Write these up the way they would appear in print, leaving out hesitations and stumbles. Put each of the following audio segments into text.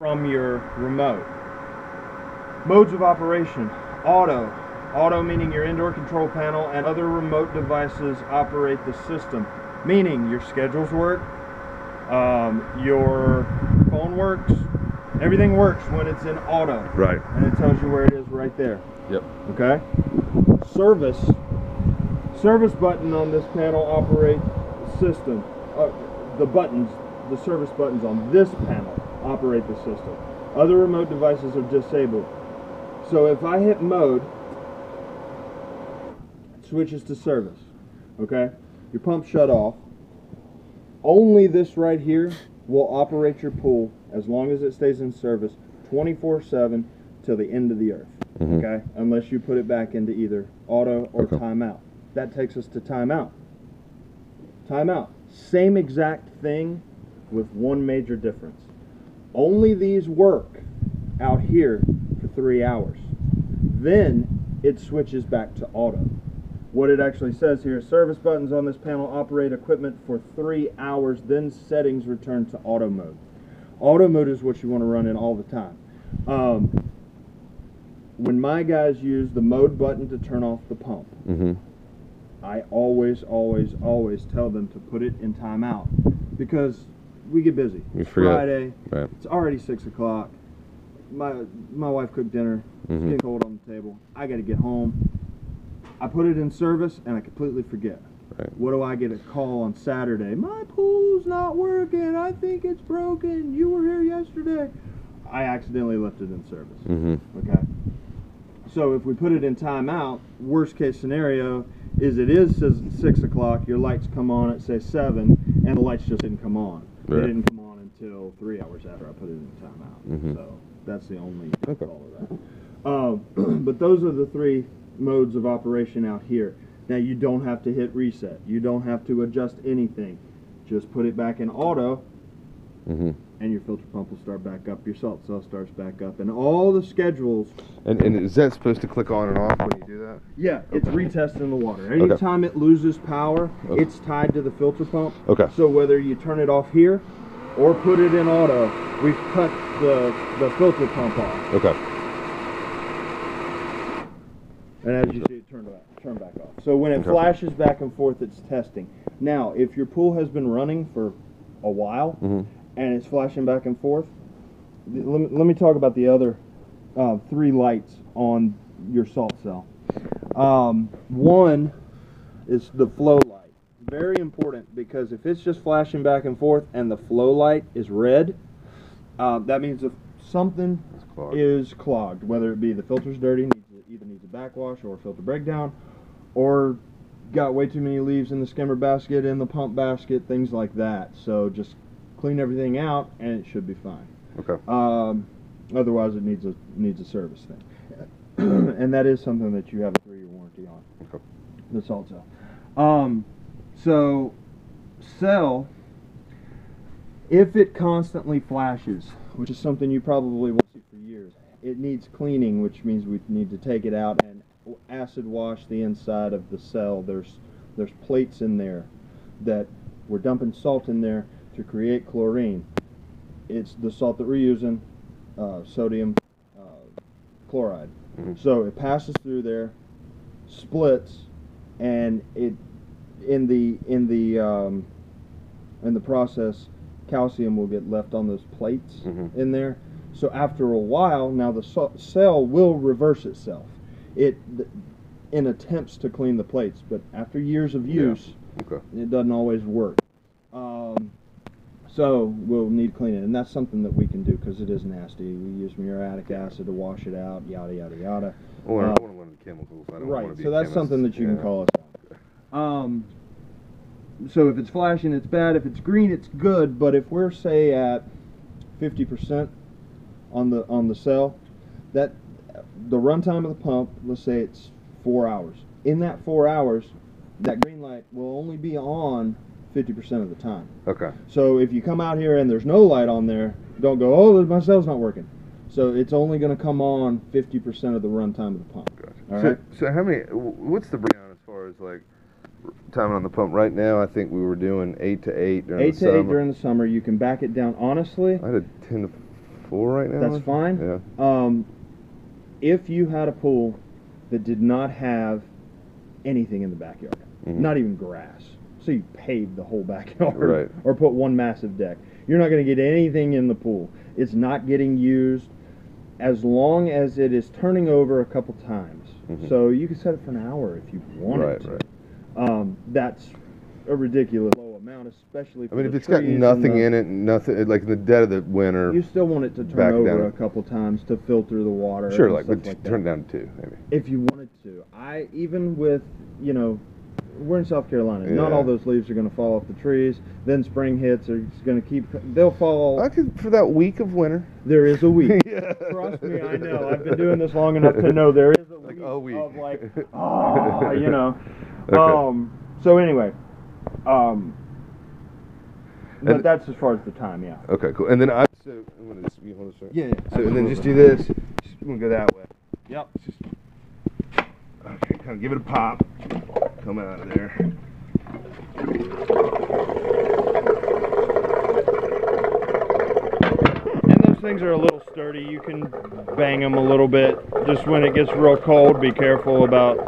from your remote. Modes of operation: auto. Auto meaning your indoor control panel and other remote devices operate the system, meaning your schedules work, your phone works, everything works when it's in auto. Right. And it tells you where it is right there. Yep. Okay? Service button on this panel operate the system. The service buttons on this panel operate the system. Other remote devices are disabled. So if I hit mode, it switches to service. Okay? Your pump shut off. Only this right here will operate your pool as long as it stays in service 24/7 till the end of the earth. Okay? Unless you put it back into either auto or timeout. That takes us to timeout. Timeout. Same exact thing with one major difference. Only these work out here for 3 hours. Then it switches back to auto. What it actually says here: service buttons on this panel operate equipment for 3 hours, then settings return to auto mode. Auto mode is what you want to run in all the time. When my guys use the mode button to turn off the pump, I always tell them to put it in timeout, because we get busy. It's Friday. Right. It's already 6 o'clock. My wife cooked dinner. It's getting cold on the table. I got to get home. I put it in service and I completely forget. Right. What do I get a call on Saturday? My pool's not working. I think it's broken. You were here yesterday. I accidentally left it in service. Okay. So if we put it in timeout, worst case scenario is it is 6 o'clock, your lights come on at say 7, and the lights just didn't come on. They didn't come on until 3 hours after I put it in timeout. So that's the only call of that. But those are the 3 modes of operation out here. Now you don't have to hit reset. You don't have to adjust anything. Just put it back in auto, and your filter pump will start back up. Your salt cell starts back up, and all the schedules. And is that supposed to click on and off when you do that? Yeah, it's retesting the water. Anytime it loses power, it's tied to the filter pump. So whether you turn it off here or put it in auto, we've cut the filter pump off. And as you see, it turned back off. So when it flashes back and forth, it's testing. Now, if your pool has been running for a while and it's flashing back and forth, let me talk about the other 3 lights on your salt cell. One is the flow light. Very important, because if it's just flashing back and forth and the flow light is red, that means if something is clogged, whether it be the filter's dirty, either needs a backwash or a filter breakdown, or got way too many leaves in the skimmer basket, in the pump basket, things like that. So just clean everything out and it should be fine. Otherwise it needs a service thing. And that is something that you have a 3-year warranty on. The salt cell. So cell, if it constantly flashes, which is something you probably won't see for years, it needs cleaning, which means we need to take it out and acid wash the inside of the cell. There's plates in there that we're dumping salt in there to create chlorine. It's the salt that we're using, sodium chloride. So it passes through there, splits, and it in the process, calcium will get left on those plates in there. So after a while, now the cell will reverse itself. It in attempts to clean the plates, but after years of use, it doesn't always work. So we'll need cleaning, and that's something that we can do because it is nasty. We use muriatic acid to wash it out, yada yada yada. Or one of the chemicals. I don't want to be so that's something that you can call us on. So if it's flashing, it's bad. If it's green, it's good. But if we're say at 50% on the cell, that the runtime of the pump, let's say it's 4 hours. In that 4 hours, that green light will only be on 50% of the time. So if you come out here and there's no light on there, don't go, oh, my cell's not working. So it's only going to come on 50% of the runtime of the pump. All right? So how many? What's the breakdown as far as like time on the pump right now? I think we were doing 8 to 8 during the summer. 8 to 8 during the summer. You can back it down. Honestly, I did 10 to full right now. That's fine. Yeah. If you had a pool that did not have anything in the backyard, not even grass, so you paved the whole backyard, right, or put one massive deck, you're not going to get anything in the pool. It's not getting used as long as it is turning over a couple times. So you can set it for an hour if you wanted to. Right. That's a ridiculous low amount, especially for if it's got nothing in it, nothing like in the dead of the winter. You still want it to turn over a couple times to filter the water. Sure, and like turn it down to 2 maybe. If you wanted to, even with we're in South Carolina. Yeah. Not all those leaves are going to fall off the trees. Then spring hits. It's going to keep. They'll fall. For that week of winter. There is a week. Yeah. Trust me, I know. I've been doing this long enough to know there is a week of like, Okay. So anyway, but that's as far as the time. Yeah. Okay. Cool. And then you want to start? Yeah. So and then just do this. Just want to go that way. Yep. Okay. Kind of give it a pop. Come out of there. And those things are a little sturdy. You can bang them a little bit. Just when it gets real cold, be careful about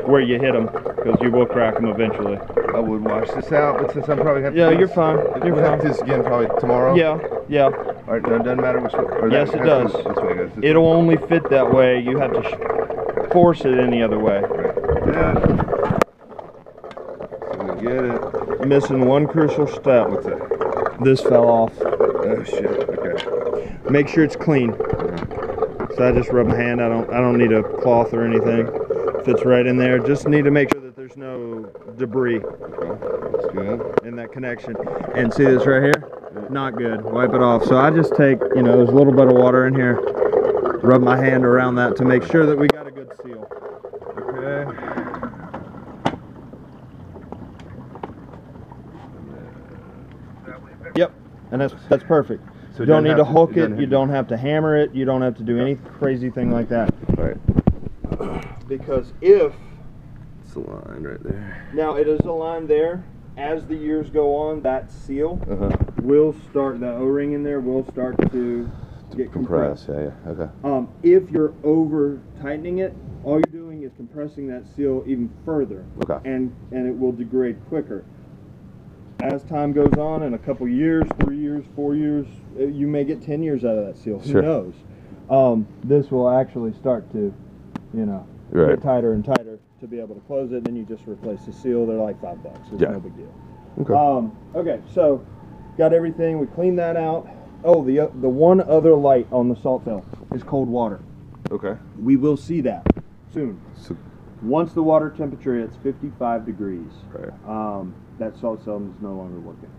where you hit them, because you will crack them eventually. I would wash this out, but since I'm probably going to have to... Yeah, you're fine. You're fine. Have this again probably tomorrow? Yeah. All right, no, it doesn't matter which way. Yes, it does. This way, guys. It'll only fit that way. You have to force it any other way. Right. Yeah. Get it. Missing one crucial step. What's that? This fell off. Oh shit. Okay. Make sure it's clean. So I just rub my hand. I don't need a cloth or anything. Fits right in there. Just need to make sure that there's no debris. Okay. That's good. In that connection. And see this right here? Not good. Wipe it off. So I just take, there's a little bit of water in here. Rub my hand around that to make sure that we got a good seal. Okay. Yep, and that's perfect. So you don't need to hook it, you don't have to hammer it, you don't have to do any crazy thing like that. Right. Because if... It's a line right there. Now, it is a line there. As the years go on, that seal will start, the O-ring in there will start to get compressed. Yeah, okay. If you're over-tightening it, all you're doing is compressing that seal even further. Okay. And it will degrade quicker. As time goes on, in a couple years, 3 years, 4 years, you may get 10 years out of that seal. Sure. Who knows? This will actually start to, get tighter and tighter to be able to close it. Then you just replace the seal. They're like $5. It's no big deal. Okay. Okay. So, got everything. We cleaned that out. Oh, the one other light on the salt cell is cold water. Okay. We will see that soon. So, once the water temperature hits 55 degrees. Right. That salt cell is no longer working.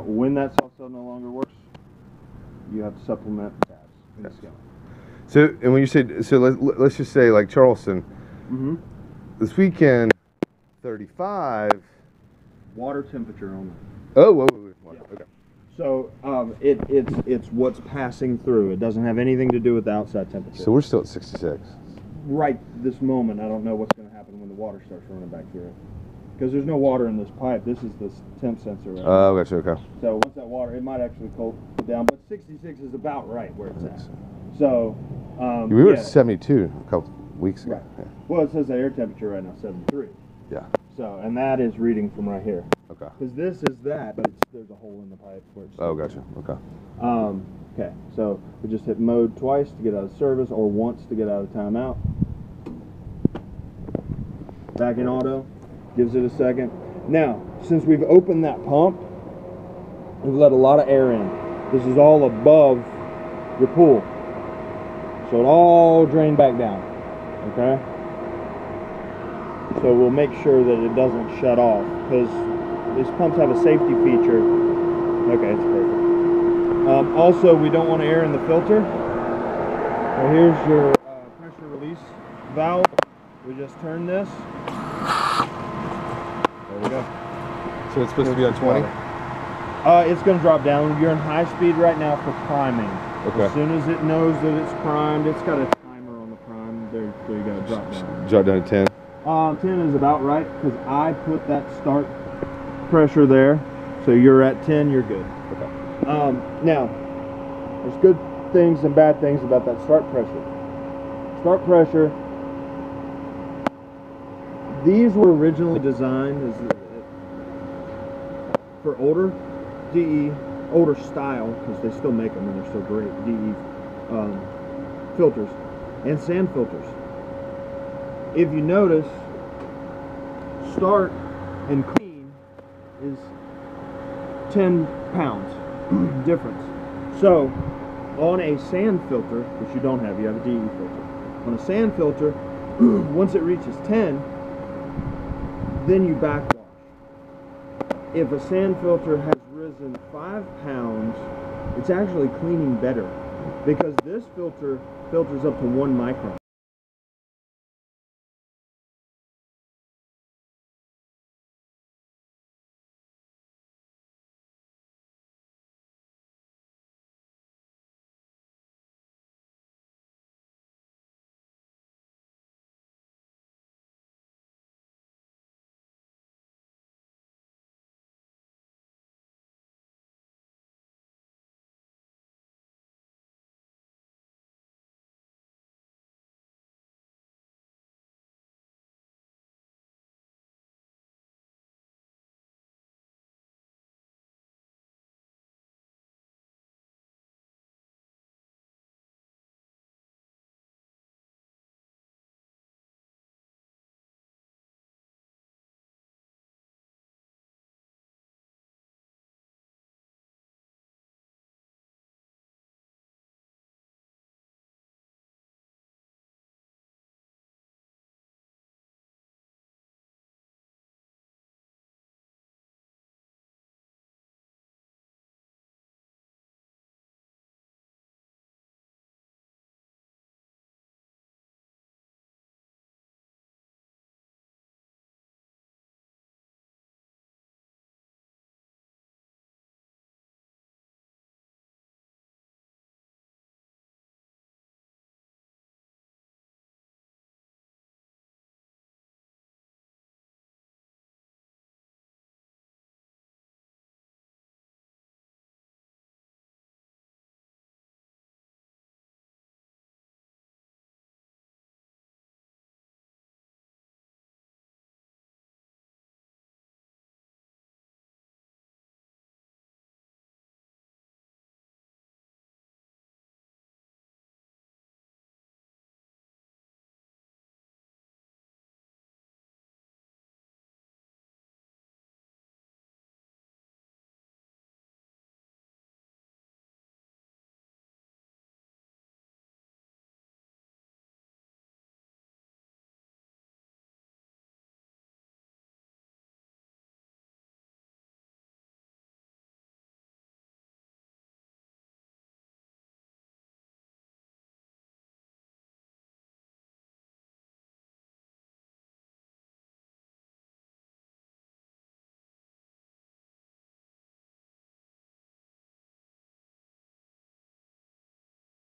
When that salt cell no longer works, you have to supplement the tabs in the scale. So, and when you say, so let's just say like Charleston, this weekend, 35. Water temperature only. Oh, whoa. Yeah. Okay. So it's what's passing through. It doesn't have anything to do with the outside temperature. So we're still at 66. Right this moment, I don't know what's going to happen when the water starts running back through it. Because there's no water in this pipe. This is the temp sensor right now. Gotcha, okay. So once that water, it might actually cool down, but 66 is about right where it's at. So, we were at 72 a couple weeks ago. Right. Yeah. Well, it says the air temperature right now 73. Yeah. So, and that is reading from right here. Okay. Because this is that, but there's a hole in the pipe where it's... Oh, gotcha. Okay. Okay, so we just hit mode twice to get out of service, or once to get out of timeout. Back in auto. Gives it a second. Now, since we've opened that pump, we've let a lot of air in. This is all above your pool. So it all drained back down. Okay? So we'll make sure that it doesn't shut off, because these pumps have a safety feature. Okay, it's perfect. Also, we don't want air in the filter. So here's your pressure release valve. We just turn this. There we go. So it's supposed to be on 20? It's going to drop down. You're in high speed right now for priming. Okay. As soon as it knows that it's primed, it's got a timer on the prime. There you go. Drop down. Drop down to 10. 10 is about right, because I put that start pressure there. So you're at 10. You're good. Okay. Now, There's good things and bad things about that start pressure. Start pressure, these were originally designed as for older DE, older style, because they still make them and they're still great, DE filters and sand filters. If you notice, start and clean is 10 pounds difference. So on a sand filter, which you don't have, you have a DE filter. On a sand filter, once it reaches 10, then you backwash. If a sand filter has risen 5 pounds, it's actually cleaning better, because this filter filters up to 1 micron.